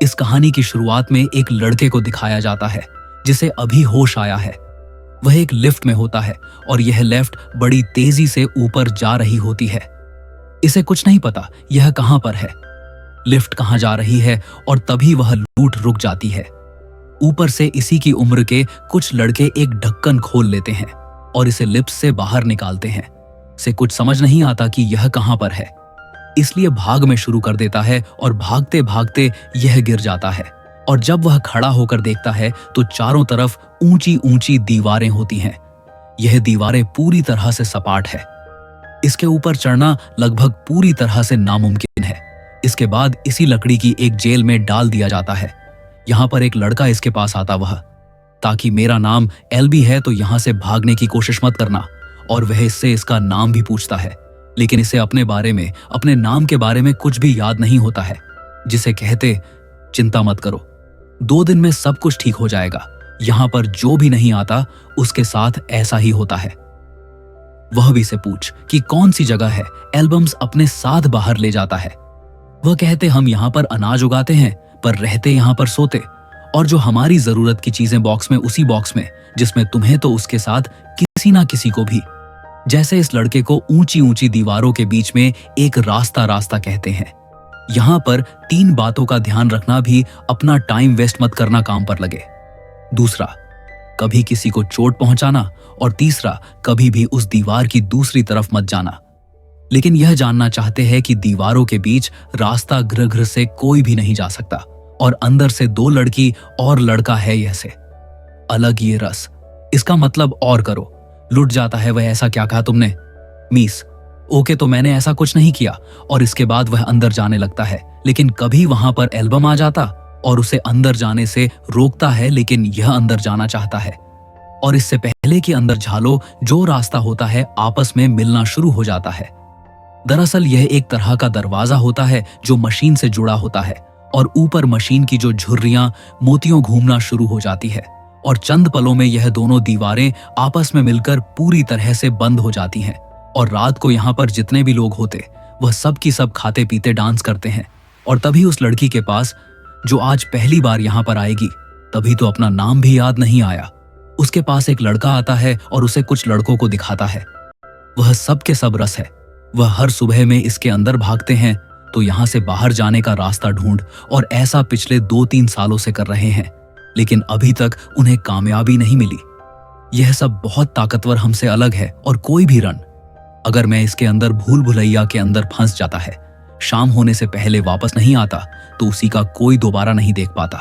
इस कहानी की शुरुआत में एक लड़के को दिखाया जाता है जिसे अभी होश आया है। वह एक लिफ्ट में होता है और यह लिफ्ट बड़ी तेजी से ऊपर जा रही होती है। इसे कुछ नहीं पता यह कहां पर है, लिफ्ट कहां जा रही है, और तभी वह लूट रुक जाती है। ऊपर से इसी की उम्र के कुछ लड़के एक ढक्कन खोल लेते हैं और इसे लिफ्ट से बाहर निकालते हैं। इसे कुछ समझ नहीं आता कि यह कहां पर है, इसलिए भाग में शुरू कर देता है और भागते भागते यह गिर जाता है। और जब वह खड़ा होकर देखता है तो चारों तरफ ऊंची ऊंची दीवारें होती हैं। यह दीवारें पूरी तरह से सपाट है। इसके ऊपर चढ़ना लगभग पूरी तरह से नामुमकिन है। इसके बाद इसी लकड़ी की एक जेल में डाल दिया जाता है। यहां पर एक लड़का इसके पास आता वह, ताकि मेरा नाम एल्बी है तो यहां से भागने की कोशिश मत करना, और वह इससे इसका नाम भी पूछता है। लेकिन इसे अपने बारे में, अपने नाम के बारे में कुछ भी याद नहीं होता है, जिसे कहते चिंता मत करो, 2 दिन में सब कुछ ठीक हो जाएगा। यहां पर जो भी नहीं आता उसके साथ ऐसा ही होता है। वह भी से पूछ कि कौन सी जगह है। एल्बम्स अपने साथ बाहर ले जाता है। वह कहते हम यहां पर अनाज उगाते हैं पर रहते यहां पर सोते, और जो हमारी जरूरत की चीजें बॉक्स में, उसी बॉक्स में जिसमें तुम्हें तो उसके साथ किसी ना किसी को भी। जैसे इस लड़के को ऊंची ऊंची दीवारों के बीच में एक रास्ता रास्ता कहते हैं। यहां पर 3 बातों का ध्यान रखना भी अपना टाइम वेस्ट मत करना काम पर लगे। दूसरा, कभी किसी को चोट पहुंचाना, और तीसरा, कभी भी उस दीवार की दूसरी तरफ मत जाना। लेकिन यह जानना चाहते हैं कि दीवारों के बीच रास्ता गृह से कोई भी नहीं जा सकता, और अंदर से 2 लड़की और लड़का है। यह से अलग ये रस, इसका मतलब और करो। लुट जाता है वह, ऐसा क्या कहा तुमने? मीस, ओके तो मैंने ऐसा कुछ नहीं किया। और इसके बाद वह अंदर जाने लगता है, लेकिन कभी वहां पर एल्बम आ जाता और उसे अंदर जाने से रोकता है, लेकिन यह अंदर जाना चाहता है। और इससे पहले कि अंदर झालो जो रास्ता होता है आपस में मिलना शुरू हो जाता है। दरअसल यह एक तरह का दरवाजा होता है जो मशीन से जुड़ा होता है, और ऊपर मशीन की जो झुर्रियां मोतियों घूमना शुरू हो जाती है, और चंद पलों में यह दोनों दीवारें आपस में मिलकर पूरी तरह से बंद हो जाती हैं। और रात को यहाँ पर जितने भी लोग होते वह सब की सब खाते पीते डांस करते हैं। और तभी उस लड़की के पास, जो आज पहली बार यहाँ पर आएगी, तभी तो अपना नाम भी याद नहीं आया, उसके पास एक लड़का आता है और उसे कुछ लड़कों को दिखाता है। वह सब के सब रस है। वह हर सुबह में इसके अंदर भागते हैं तो यहाँ से बाहर जाने का रास्ता ढूंढ, और ऐसा पिछले 2-3 सालों से कर रहे हैं, लेकिन अभी तक उन्हें कामयाबी नहीं मिली। यह सब बहुत ताकतवर हमसे अलग है, और कोई भी रन अगर मैं इसके अंदर भूल भुलैया के अंदर फंस जाता है, शाम होने से पहले वापस नहीं आता, तो उसी का कोई दोबारा नहीं देख पाता।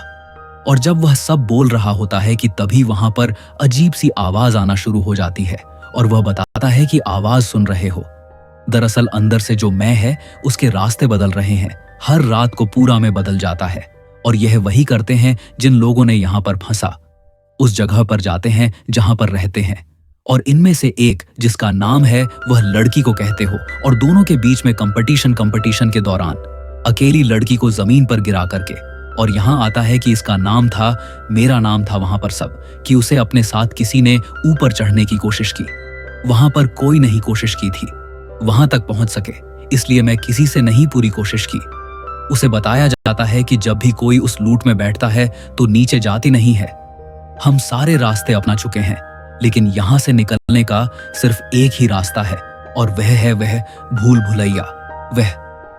और जब वह सब बोल रहा होता है कि तभी वहां पर अजीब सी आवाज आना शुरू हो जाती है, और वह बताता है कि आवाज सुन रहे हो। दरअसल अंदर से जो मैं है उसके रास्ते बदल रहे हैं। हर रात को पूरा में बदल जाता है, और यह वही करते हैं जिन लोगों ने यहां पर फंसा। उस जगह पर जाते हैं जहां पर रहते हैं, और इनमें से एक जिसका नाम है वह लड़की को कहते हो, और दोनों के बीच में कंपटीशन के दौरान अकेली लड़की को जमीन पर गिरा करके, और यहां आता है कि इसका नाम था, मेरा नाम था वहां पर सब, कि उसे अपने साथ किसी ने ऊपर चढ़ने की कोशिश की। वहां पर कोई नहीं कोशिश की थी वहां तक पहुंच सके, इसलिए मैं किसी से नहीं पूरी कोशिश की। उसे बताया जाता है कि जब भी कोई उस लूट में बैठता है तो नीचे जाती नहीं है। हम सारे रास्ते अपना चुके हैं, लेकिन यहां से निकलने का सिर्फ एक ही रास्ता है, और वह भूल भुलैया।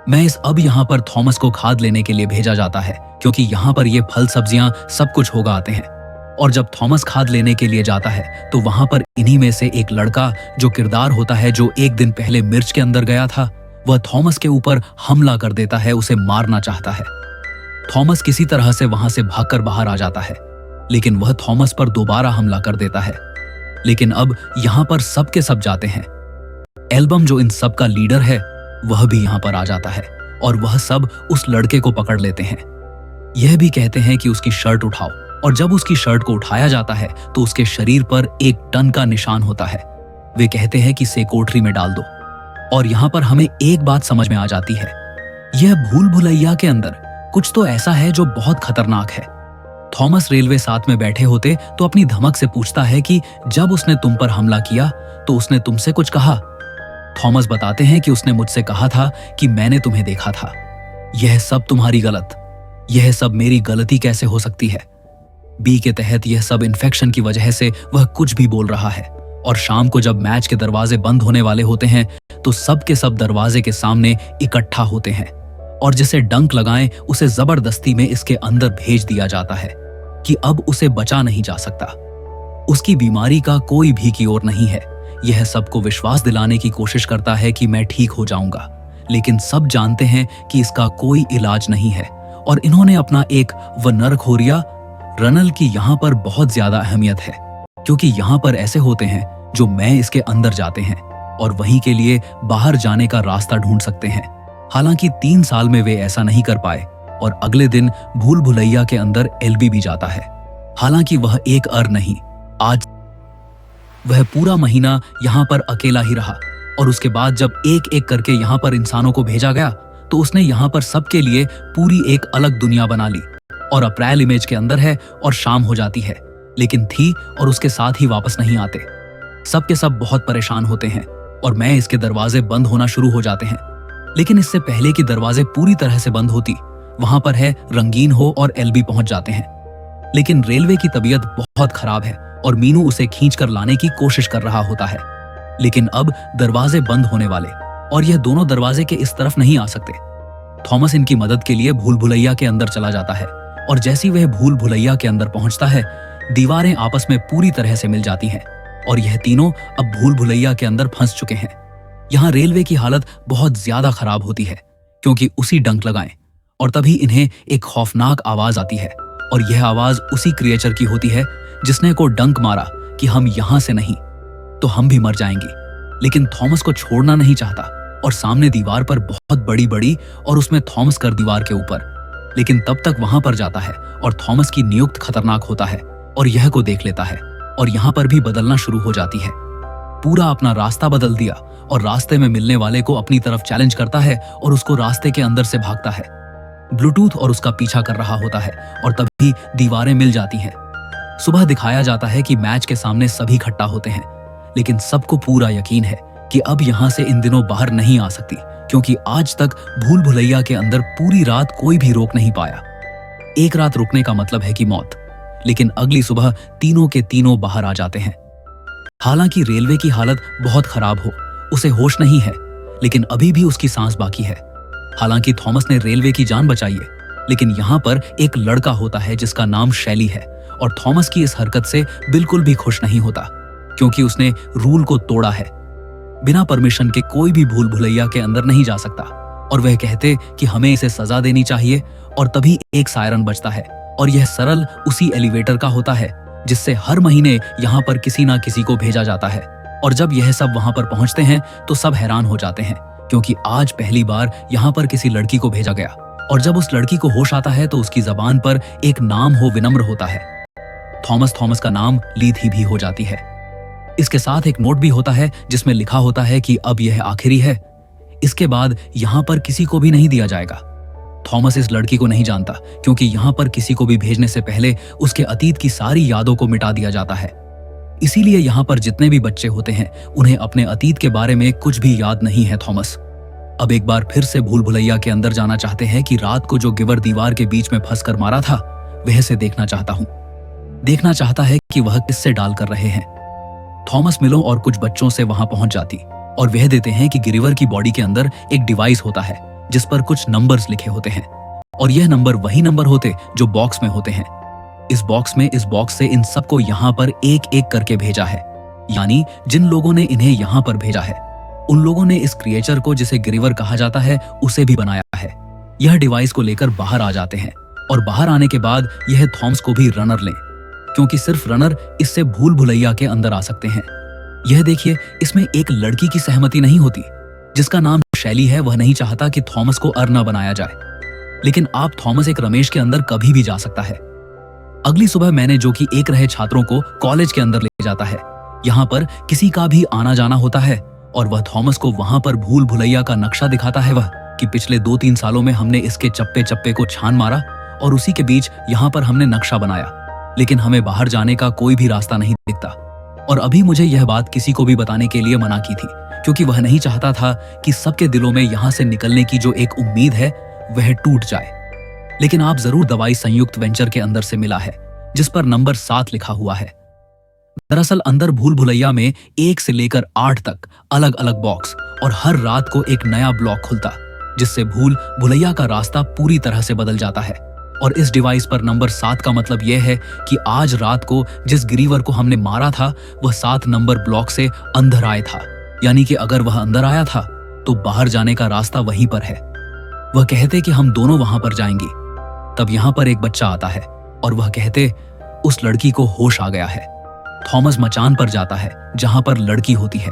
मैं इस अब यहाँ पर थॉमस को खाद लेने के लिए भेजा जाता है, क्योंकि यहाँ पर ये फल सब्जियां सब कुछ होगा आते हैं। और जब थॉमस खाद लेने के लिए जाता है तो वहां पर इन्हीं में से एक लड़का, जो किरदार होता है जो एक दिन पहले मिर्च के अंदर गया था, वह थॉमस के ऊपर हमला कर देता है, उसे मारना चाहता है। थॉमस किसी तरह से वहां से भागकर बाहर आ जाता है, लेकिन वह थॉमस पर दोबारा हमला कर देता है। लेकिन अब यहां पर सब के सब जाते हैं। एल्बम, जो इन सब का लीडर है, वह भी यहां पर आ जाता है, और वह सब उस लड़के को पकड़ लेते हैं। यह भी कहते हैं कि उसकी शर्ट उठाओ, और जब उसकी शर्ट को उठाया जाता है तो उसके शरीर पर 1 टन का निशान होता है। वे कहते हैं कि इसे कोठरी में डाल दो। और यहां पर हमें एक बात समझ में आ जाती है, यह भूल भुलैया के अंदर कुछ तो ऐसा है जो बहुत खतरनाक है। थॉमस रेलवे साथ में बैठे होते तो अपनी धमक से पूछता है कि जब उसने तुम पर हमला किया तो उसने तुमसे कुछ कहा? थॉमस बताते हैं कि उसने मुझसे कहा था कि मैंने तुम्हें देखा था, यह सब तुम्हारी गलत। यह सब मेरी गलती कैसे हो सकती है? बी के तहत यह सब इन्फेक्शन की वजह से वह कुछ भी बोल रहा है। और शाम को जब मैच के दरवाजे बंद होने वाले होते हैं तो सब के सब दरवाजे के सामने इकट्ठा होते हैं और जिसे डंक लगाएं उसे जबरदस्ती में इसके अंदर भेज दिया जाता है कि अब उसे बचा नहीं जा सकता। उसकी बीमारी का कोई भी की ओर नहीं है। यह सबको विश्वास दिलाने की कोशिश करता है कि मैं ठीक हो जाऊंगा, लेकिन सब जानते हैं कि इसका कोई इलाज नहीं है और इन्होंने अपना एक नरखोरिया रनल की यहाँ पर बहुत ज्यादा अहमियत है, क्योंकि यहाँ पर ऐसे होते हैं जो मैं इसके अंदर जाते हैं और वहीं के लिए बाहर जाने का रास्ता ढूंढ सकते हैं। हालांकि 3 साल में वे ऐसा नहीं कर पाए और अगले दिन भूल भुलैया के अंदर एलबी भी जाता है। हालांकि वह एक नहीं, आज वह पूरा महीना यहाँ पर अकेला ही रहा और उसके बाद जब एक एक करके यहाँ पर इंसानों को भेजा गया तो उसने यहाँ पर सबके लिए पूरी एक अलग दुनिया बना ली। और अप्रैल इमेज के अंदर है और शाम हो जाती है, लेकिन थी और उसके साथ ही वापस नहीं आते। सब के सब बहुत परेशान होते हैं और मैं इसके दरवाजे बंद होना शुरू हो जाते हैं। लेकिन इससे पहले कि दरवाजे पूरी तरह से बंद होती, वहां पर है रंगीन हो और एलबी पहुंच जाते हैं। लेकिन रेलवे की तबीयत बहुत खराब है और मीनू उसे खींच कर लाने की कोशिश कर रहा होता है। लेकिन अब दरवाजे बंद होने वाले और यह दोनों दरवाजे के इस तरफ नहीं आ सकते। थॉमस इनकी मदद के लिए भूल भुलैया के अंदर चला जाता है और जैसी वह भूल भुलैया के अंदर पहुंचता है, दीवारें आपस में पूरी तरह से मिल जाती हैं और यह तीनों अब भूल भुलैया के अंदर फंस चुके हैं। यहाँ रेलवे की हालत बहुत ज्यादा खराब होती है क्योंकि उसी डंक लगाएं और तभी इन्हें एक खौफनाक आवाज आती है और यह आवाज उसी क्रिएचर की होती है जिसने को डंक मारा कि हम यहां से नहीं तो हम भी मर जाएंगे। लेकिन थॉमस को छोड़ना नहीं चाहता और सामने दीवार पर बहुत बड़ी बड़ी और उसमें थॉमस कर दीवार के ऊपर। लेकिन तब तक वहां पर जाता है और थॉमस की नियुक्त खतरनाक होता है और यह को देख लेता है और यहाँ पर भी बदलना शुरू हो जाती है। पूरा अपना रास्ता बदल दिया और रास्ते में मिलने वाले को अपनी तरफ चैलेंज करता है और उसको रास्ते के अंदर से भागता है। ब्लूटूथ और उसका पीछा कर रहा होता है और तभी दीवारें मिल जाती हैं। सुबह दिखाया जाता है कि मैच के सामने सभी इकट्ठा होते हैं, लेकिन सबको पूरा यकीन है कि अब यहाँ से इन दिनों बाहर नहीं आ सकती, क्योंकि आज तक भूल भुलैया के अंदर पूरी रात कोई भी रोक नहीं पाया। एक रात रुकने का मतलब है कि मौत। लेकिन अगली सुबह तीनों के तीनों बाहर आ जाते हैं। हालांकि रेलवे की हालत बहुत खराब हो, उसे होश नहीं है, लेकिन अभी भी उसकी सांस बाकी है। हालांकि थॉमस ने रेलवे की जान बचाई है, लेकिन यहाँ पर एक लड़का होता है जिसका नाम शैली है और थॉमस की इस हरकत से बिल्कुल भी खुश नहीं होता, क्योंकि उसने रूल को तोड़ा है। बिना परमिशन के कोई भी भूल भुलैया के अंदर नहीं जा सकता और वह कहते कि हमें इसे सजा देनी चाहिए। और तभी एक सायरन बजता है और यह सरल उसी एलिवेटर का होता है जिससे हर महीने यहाँ पर किसी ना किसी को भेजा जाता है। और जब यह सब वहां पर पहुंचते हैं तो सब हैरान हो जाते हैं, क्योंकि आज पहली बार यहाँ पर किसी लड़की को भेजा गया। और जब उस लड़की को होश आता है तो उसकी जबान पर एक नाम हो विनम्र होता है। थॉमस का नाम लीथी भी हो जाती है। इसके साथ एक नोट भी होता है जिसमें लिखा होता है कि अब यह आखिरी है, इसके बाद यहाँ पर किसी को भी नहीं दिया जाएगा। थॉमस इस लड़की को नहीं जानता, क्योंकि यहाँ पर किसी को भी भेजने से पहले उसके अतीत की सारी यादों को मिटा दिया जाता है। इसीलिए यहाँ पर जितने भी बच्चे होते हैं उन्हें अपने अतीत के बारे में कुछ भी याद नहीं है। थॉमस अब एक बार फिर से भूल भुलैया के अंदर जाना चाहते हैं कि रात को जो गिवर दीवार के बीच में फंस कर मारा था वह से देखना चाहता हूँ। देखना चाहता है कि वह किससे डाल कर रहे हैं। थॉमस मिलो और कुछ बच्चों से वहां पहुंच जाती और वह देते हैं कि गिरिवर की बॉडी के अंदर एक डिवाइस होता है जिस पर कुछ नंबर्स लिखे होते हैं और यह नंबर वही नंबर होते जो बॉक्स में होते हैं। इस बॉक्स से इन सबको यहाँ पर एक एक करके भेजा है, यानी जिन लोगों ने इन्हें यहाँ पर भेजा है उन लोगों ने इस क्रिएचर को, जिसे गिरिवर कहा जाता है, उसे भी बनाया है। यह डिवाइस को लेकर बाहर आ जाते हैं और बाहर आने के बाद यह थॉमस को भी रनर लें, क्योंकि सिर्फ रनर इससे भूल भुलैया के अंदर आ सकते हैं। यह देखिए, इसमें एक लड़की की सहमति नहीं होती। जिसका नाम शैली है वह नहीं चाहता कि थॉमस को अर्ना बनाया जाए, लेकिन आप थॉमस एक रमेश के अंदर कभी भी जा सकता है। अगली सुबह मैंने, जो कि एक रहे छात्रों को कॉलेज के अंदर ले जाता है, यहाँ पर किसी का भी आना जाना होता है और वह थॉमस को वहां पर भूल भुलैया का नक्शा दिखाता है। वह कि पिछले 2-3 सालों में हमने इसके चप्पे चप्पे को छान मारा और उसी के बीच यहाँ पर हमने नक्शा बनाया, लेकिन हमें बाहर जाने का कोई भी रास्ता नहीं दिखता। और अभी मुझे यह बात किसी को भी बताने के लिए मना की थी, क्योंकि वह नहीं चाहता था कि सबके दिलों में यहाँ से निकलने की जो एक उम्मीद है वह टूट जाए। लेकिन आप जरूर दवाई संयुक्त वेंचर के अंदर से मिला है, जिस पर नंबर 7 लिखा हुआ है। दरअसल अंदर भूल भुलैया में 1 से लेकर 8 तक अलग अलग बॉक्स और हर रात को एक नया ब्लॉक खुलता, जिससे भूल भुलैया का रास्ता पूरी तरह से बदल जाता है। और इस डिवाइस पर नंबर 7 का मतलब यह है कि आज रात को जिस गिरीवर को हमने मारा था वह 7 नंबर ब्लॉक से अंदर आया था, यानी कि अगर वह अंदर आया था तो बाहर जाने का रास्ता वहीं पर है। वह कहते कि हम दोनों वहां पर जाएंगे। तब यहाँ पर एक बच्चा आता है और वह कहते उस लड़की को होश आ गया है। थॉमस मचान पर जाता है जहां पर लड़की होती है,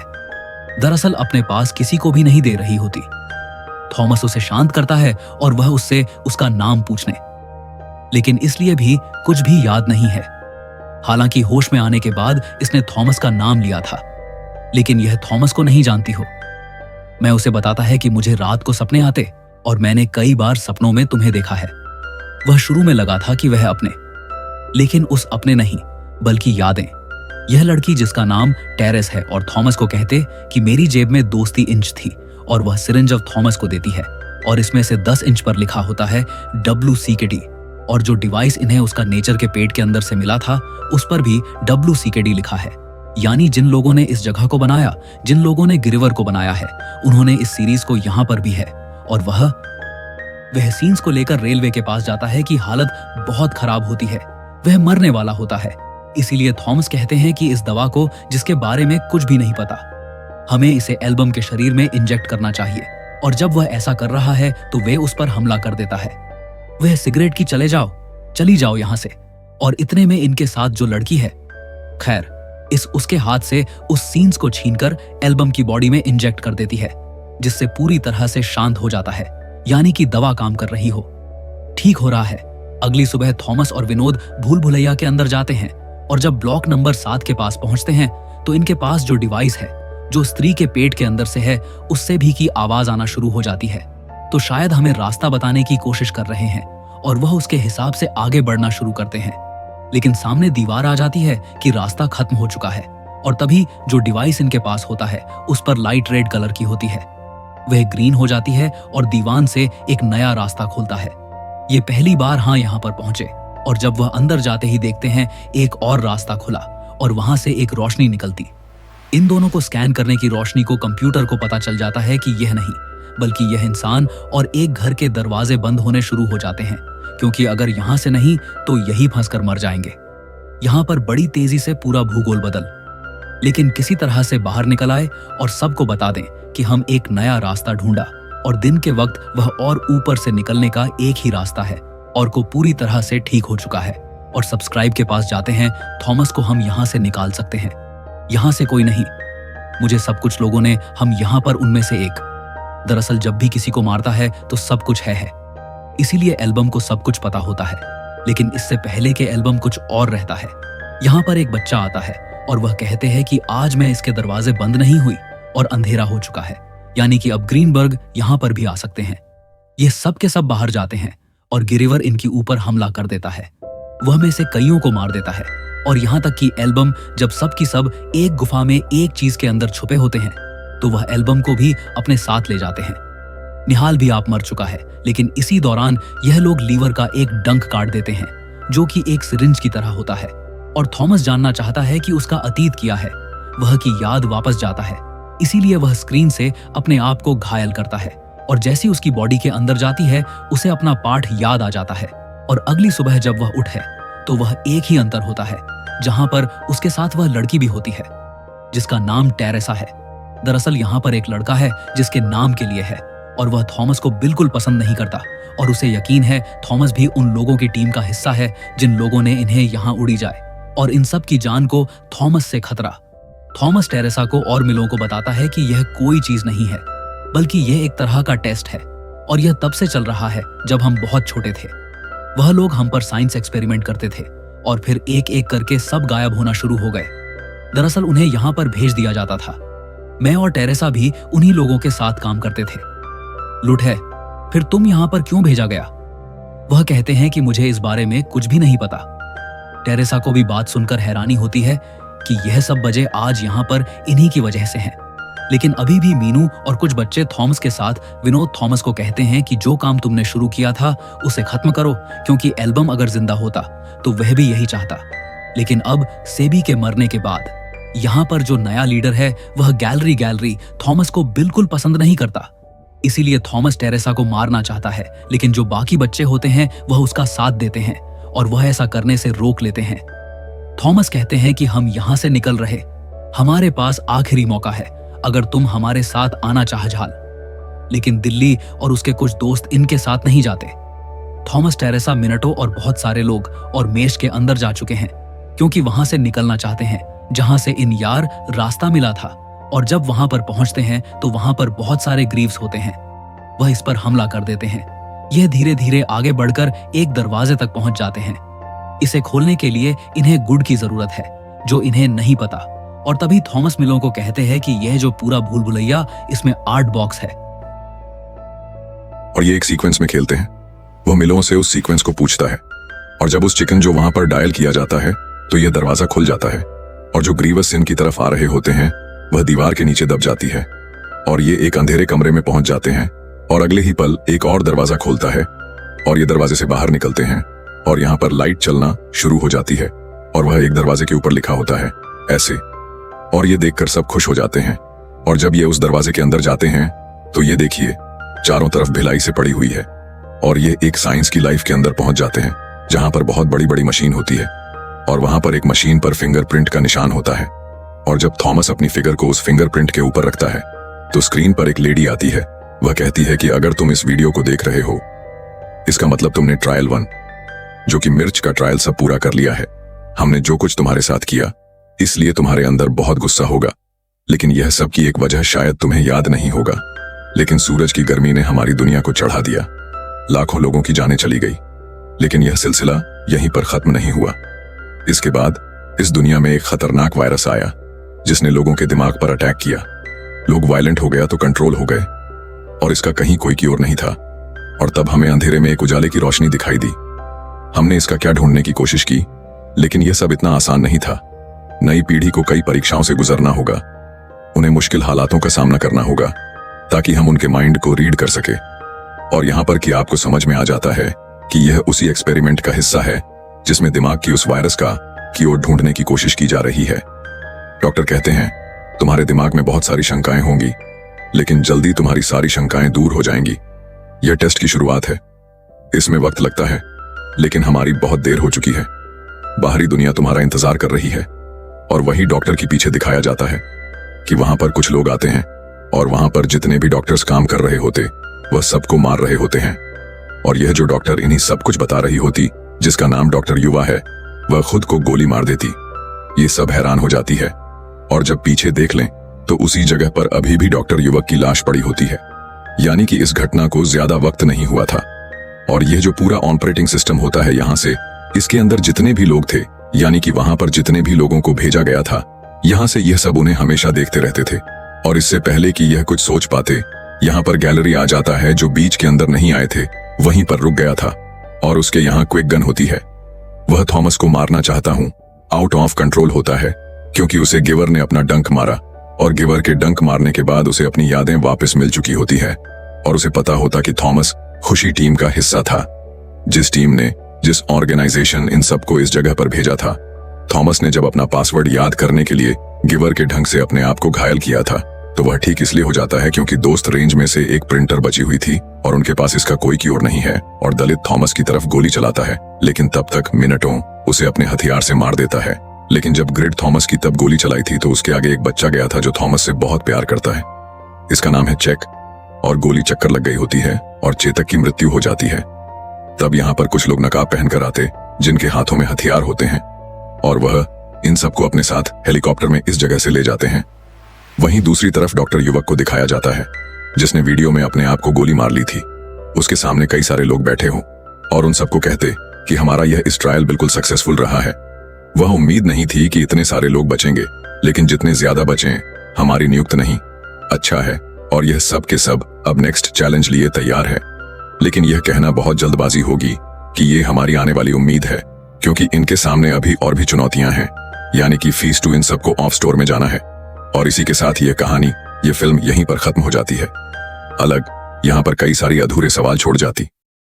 दरअसल अपने पास किसी को भी नहीं दे रही होती। थॉमस उसे शांत करता है और वह उससे उसका नाम पूछने, लेकिन इसलिए भी कुछ भी याद नहीं है। हालांकि होश में आने के बाद इसने थॉमस का नाम लिया था, लेकिन यह थॉमस को नहीं जानती हो। मैं उसे बताता है कि मुझे रात को सपने आते और मैंने कई बार सपनों में तुम्हें देखा है। वह शुरू में लगा था कि वह अपने, लेकिन उस अपने नहीं बल्कि यादें। यह लड़की जिसका नाम टेरेस है और थॉमस को कहते कि मेरी जेब में 2 इंच थी और वह सिरिंज ऑफ थॉमस को देती है और इसमें से 10 इंच पर लिखा होता है WCKD, और जो डिवाइस इन्हें उसका नेचर के पेट के अंदर से मिला था उस पर भी WCKD लिखा है। यानी जिन लोगों ने इस जगह को बनाया, जिन लोगों ने गिरिवर को बनाया है, उन्होंने इस सीरीज को यहाँ पर भी है। और वह सीन्स को लेकर रेलवे के पास जाता है कि हालत बहुत खराब होती है, वह मरने वाला होता है। इसीलिए थॉमस कहते हैं कि इस दवा को, जिसके बारे में कुछ भी नहीं पता, हमें इसे एल्बम के शरीर में इंजेक्ट करना चाहिए। और जब वह ऐसा कर रहा है तो वे उस पर हमला कर देता है। वह सिगरेट की चली जाओ यहां से। और इतने में इनके साथ जो लड़की है, खैर, उसके हाथ से उस सीन्स को छीनकर एल्बम की बॉडी में इंजेक्ट कर देती है, जिससे पूरी तरह से शांत हो जाता है, यानी कि दवा काम कर रही हो। ठीक हो रहा है। अगली सुबह थॉमस और विनोद भूल भुलैया के अंदर जाते हैं और जब ब्लॉक नंबर 7 के पास पहुंचते हैं तो इनके पास जो डिवाइस है, जो स्त्री के पेट के अंदर से है, उससे भी की आवाज आना शुरू हो जाती है। तो शायद हमें रास्ता बताने की कोशिश कर रहे हैं और वह उसके हिसाब से आगे बढ़ना शुरू करते हैं। लेकिन सामने दीवार आ जाती है कि रास्ता खत्म हो चुका है और तभी जो डिवाइस इनके पास होता है उस पर लाइट रेड कलर की होती है, वह ग्रीन हो जाती है और दीवान से एक नया रास्ता खुलता है। ये पहली बार यहाँ पर पहुंचे और जब वह अंदर जाते ही देखते हैं एक और रास्ता खुला और वहां से एक रोशनी निकलती। इन दोनों को स्कैन करने की रोशनी को कंप्यूटर को पता चल जाता है कि यह नहीं बल्कि यह इंसान और एक घर के दरवाजे बंद होने शुरू हो जाते हैं, क्योंकि अगर यहां से नहीं तो यही फंसकर मर जाएंगे। यहां पर बड़ी तेजी से पूरा भूगोल बदल, लेकिन किसी तरह से बाहर निकल आए और सबको बता दें कि हम एक नया रास्ता ढूंढा और दिन के वक्त वह और ऊपर से निकलने का एक ही रास्ता है और को पूरी तरह से ठीक हो चुका है। और सब्सक्राइब के पास जाते हैं, थॉमस को हम यहाँ से निकाल सकते हैं, यहाँ से कोई नहीं, मुझे सब कुछ लोगों ने, हम यहाँ पर उनमें से एक। दरअसल जब भी किसी को मारता है तो सब कुछ है। इसीलिए एल्बम को सब कुछ पता होता है, लेकिन इससे पहले के एल्बम कुछ और रहता है। यहाँ पर एक बच्चा आता है और वह कहते हैं कि आज मैं इसके दरवाजे बंद नहीं हुई और अंधेरा हो चुका है, यानी कि अब ग्रीनबर्ग यहाँ पर भी आ सकते हैं। ये सब के सब बाहर जाते हैं और गिरिवर इनके ऊपर हमला कर देता है। वह में से कईयों को मार देता है और यहाँ तक कि एल्बम जब सब की सब एक गुफा में एक चीज के अंदर छुपे होते हैं तो वह एल्बम को भी अपने साथ ले जाते हैं। निहाल भी आप मर चुका है, लेकिन इसी दौरान यह लोग लीवर का एक डंक काट देते हैं जो कि एक सिरिंज की तरह होता है। और थॉमस जानना चाहता है कि उसका अतीत क्या है, वह की याद वापस जाता है। इसीलिए वह स्क्रीन से अपने आप को घायल करता है और जैसी उसकी बॉडी के अंदर जाती है उसे अपना पाठ याद आ जाता है। और अगली सुबह जब वह उठे तो वह एक ही अंतर होता है, जहां पर उसके साथ वह लड़की भी होती है जिसका नाम टेरेसा है। दरअसल यहाँ पर एक लड़का है जिसके नाम के लिए है और वह थॉमस को बिल्कुल पसंद नहीं करता और उसे यकीन है थॉमस भी उन लोगों की टीम का हिस्सा है जिन लोगों ने इन्हें यहाँ उड़ी जाए। और इन सब की जान को थॉमस से खतरा। थॉमस टेरेसा को और मिलों को बताता है कि यह कोई चीज नहीं है बल्कि यह एक तरह का टेस्ट है और यह तब से चल रहा है जब हम बहुत छोटे थे। वह लोग हम पर साइंस एक्सपेरिमेंट करते थे और फिर एक एक करके सब गायब होना शुरू हो गए। दरअसल उन्हें यहाँ पर भेज दिया जाता था। मैं और टेरेसा भी उन्हीं लोगों के साथ काम करते थे। लुट है, फिर तुम यहाँ पर क्यों भेजा गया? वह कहते हैं कि मुझे इस बारे में कुछ भी नहीं पता। टेरेसा को भी बात सुनकर हैरानी होती है कि यह सब वजह आज यहाँ पर इन्हीं की वजह से है, लेकिन अभी भी मीनू और कुछ बच्चे थॉमस के साथ विनोद थॉमस को कहते हैं कि जो काम तुमने शुरू किया था उसे खत्म करो, क्योंकि एल्बम अगर जिंदा होता तो वह भी यही चाहता। लेकिन अब सेबी के मरने के बाद यहाँ पर जो नया लीडर है वह गैलरी थॉमस को बिल्कुल पसंद नहीं करता। इसीलिए थॉमस टेरेसा को मारना चाहता है, लेकिन जो बाकी बच्चे होते हैं वह उसका साथ देते हैं और वह ऐसा करने से रोक लेते हैं। थॉमस कहते हैं कि हम यहां से निकल रहे, हमारे पास आखिरी मौका है, अगर तुम हमारे साथ आना चाह झाल। लेकिन दिल्ली और उसके कुछ दोस्त इनके साथ नहीं जाते। थॉमस टेरेसा मिनटों और बहुत सारे लोग और मेष के अंदर जा चुके हैं, क्योंकि वहां से निकलना चाहते हैं जहां से इन यार रास्ता मिला था। और जब वहां पर पहुंचते हैं तो वहां पर बहुत सारे ग्रीव्स होते हैं, वह इस पर हमला कर देते हैं। यह धीरे धीरे आगे बढ़कर एक दरवाजे तक पहुंच जाते हैं। इसे खोलने के लिए इन्हें गुड की जरूरत है, जो इन्हें नहीं पता। और तभी थॉमस मिलों को कहते हैं कि यह जो पूरा भूल भुलैया, इसमें 8 बॉक्स है और ये एक सीक्वेंस में खेलते हैं। वह मिलों से उस सीक्वेंस को पूछता है और जब उस चिकन जो वहां पर डायल किया जाता है तो यह दरवाजा खुल जाता है और जो ग्रीवस इनकी तरफ आ रहे होते हैं वह दीवार के नीचे दब जाती है और ये एक अंधेरे कमरे में पहुंच जाते हैं। और अगले ही पल एक और दरवाजा खोलता है और ये दरवाजे से बाहर निकलते हैं और यहाँ पर लाइट चलना शुरू हो जाती है और वह एक दरवाजे के ऊपर लिखा होता है ऐसे। और ये देखकर सब खुश हो जाते हैं। और जब ये उस दरवाजे के अंदर जाते हैं तो ये देखिए चारों तरफ भिलाई से पड़ी हुई है और ये एक साइंस की लाइफ के अंदर पहुंच जाते हैं जहां पर बहुत बड़ी बड़ी मशीन होती है और वहां पर एक मशीन पर फिंगरप्रिंट का निशान होता है। और जब थॉमस अपनी फिगर को उस फिंगरप्रिंट के ऊपर रखता है तो स्क्रीन पर एक लेडी आती है। वह कहती है कि अगर तुम इस वीडियो को देख रहे हो, इसका मतलब तुमने ट्रायल 1 जो कि मिर्च का ट्रायल सब पूरा कर लिया है। हमने जो कुछ तुम्हारे साथ किया, इसलिए तुम्हारे अंदर बहुत गुस्सा होगा, लेकिन यह सब की एक वजह शायद तुम्हें याद नहीं होगा, लेकिन सूरज की गर्मी ने हमारी दुनिया को चढ़ा दिया, लाखों लोगों की जानें चली गई। लेकिन यह सिलसिला यहीं पर खत्म नहीं हुआ। इसके बाद इस दुनिया में एक खतरनाक वायरस आया जिसने लोगों के दिमाग पर अटैक किया। लोग वायलेंट हो गया तो कंट्रोल हो गए और इसका कहीं कोई क्योर नहीं था। और तब हमें अंधेरे में एक उजाले की रोशनी दिखाई दी। हमने इसका क्या ढूंढने की कोशिश की, लेकिन यह सब इतना आसान नहीं था। नई पीढ़ी को कई परीक्षाओं से गुजरना होगा, उन्हें मुश्किल हालातों का सामना करना होगा ताकि हम उनके माइंड को रीड कर सके। और यहां पर कि आपको समझ में आ जाता है कि यह उसी एक्सपेरिमेंट का हिस्सा है जिसमें दिमाग की उस वायरस का की ओर ढूंढने की कोशिश की जा रही है। डॉक्टर कहते हैं तुम्हारे दिमाग में बहुत सारी शंकाएं होंगी, लेकिन जल्दी तुम्हारी सारी शंकाएं दूर हो जाएंगी। यह टेस्ट की शुरुआत है, इसमें वक्त लगता है, लेकिन हमारी बहुत देर हो चुकी है। बाहरी दुनिया तुम्हारा इंतजार कर रही है और वही डॉक्टर के पीछे दिखाया जाता है कि वहां पर कुछ लोग आते हैं और वहां पर जितने भी डॉक्टर्स काम कर रहे होते वह सबको मार रहे होते हैं। और यह जो डॉक्टर इन्हीं सब कुछ बता रही होती, जिसका नाम डॉक्टर युवा है, वह खुद को गोली मार देती। ये सब हैरान हो जाती है और जब पीछे देख लें तो उसी जगह पर अभी भी डॉक्टर युवक की लाश पड़ी होती है। यानी कि इस घटना को ज्यादा वक्त नहीं हुआ था। और यह जो पूरा ऑपरेटिंग सिस्टम होता है यहाँ से, इसके अंदर जितने भी लोग थे, यानी कि वहां पर जितने भी लोगों को भेजा गया था, यहाँ से यह सब उन्हें हमेशा देखते रहते थे। और इससे पहले कि यह कुछ सोच पाते, यहाँ पर गैलरी आ जाता है जो बीच के अंदर नहीं आए थे, वहीं पर रुक गया था और उसके यहाँ क्विक गन होती है। वह थॉमस को मारना चाहता हूँ, आउट ऑफ कंट्रोल होता है क्योंकि उसे गिवर ने अपना डंक मारा और गिवर के डंक मारने के बाद उसे अपनी यादें वापस मिल चुकी होती है और उसे पता होता कि थॉमस खुशी टीम का हिस्सा था, जिस टीम ने जिस ऑर्गेनाइजेशन इन सबको इस जगह पर भेजा था। थॉमस ने जब अपना पासवर्ड याद करने के लिए गिवर के ढंग से अपने आप को घायल किया था तो वह ठीक इसलिए हो जाता है क्योंकि दोस्त रेंज में से एक प्रिंटर बची हुई थी और उनके पास इसका कोई क्योर नहीं है और दलित थॉमस की तरफ गोली चलाता है, लेकिन तब तक मिनटों उसे अपने हथियार से मार देता है। लेकिन जब ग्रिड थॉमस की तब गोली चलाई थी तो उसके आगे एक बच्चा गया था जो थॉमस से बहुत प्यार करता है। इसका नाम है चेक और गोली चक्कर लग गई होती है और चेतक की मृत्यु हो जाती है। तब यहाँ पर कुछ लोग नकाब पहनकर आते जिनके हाथों में हथियार होते हैं और वह इन सबको अपने साथ हेलीकॉप्टर में इस जगह से ले जाते हैं। वहीं दूसरी तरफ डॉक्टर युवक को दिखाया जाता है जिसने वीडियो में अपने आप को गोली मार ली थी। उसके सामने कई सारे लोग बैठे हों और उन सबको कहते कि हमारा यह इस ट्रायल बिल्कुल सक्सेसफुल रहा है। वह उम्मीद नहीं थी कि इतने सारे लोग बचेंगे, लेकिन जितने ज्यादा बचे हमारी नियुक्त नहीं। अच्छा है, और यह सब के सब अब नेक्स्ट चैलेंज लिए तैयार है। लेकिन यह कहना बहुत जल्दबाजी होगी कि ये हमारी आने वाली उम्मीद है, क्योंकि इनके सामने अभी और भी चुनौतियां हैं, यानी कि फीस 2 इन सबको ऑफ स्टोर में जाना है। और इसी के साथ यह कहानी ये फिल्म यहीं पर खत्म हो जाती है। अलग यहाँ पर कई सारी अधूरे सवाल छोड़ जाती।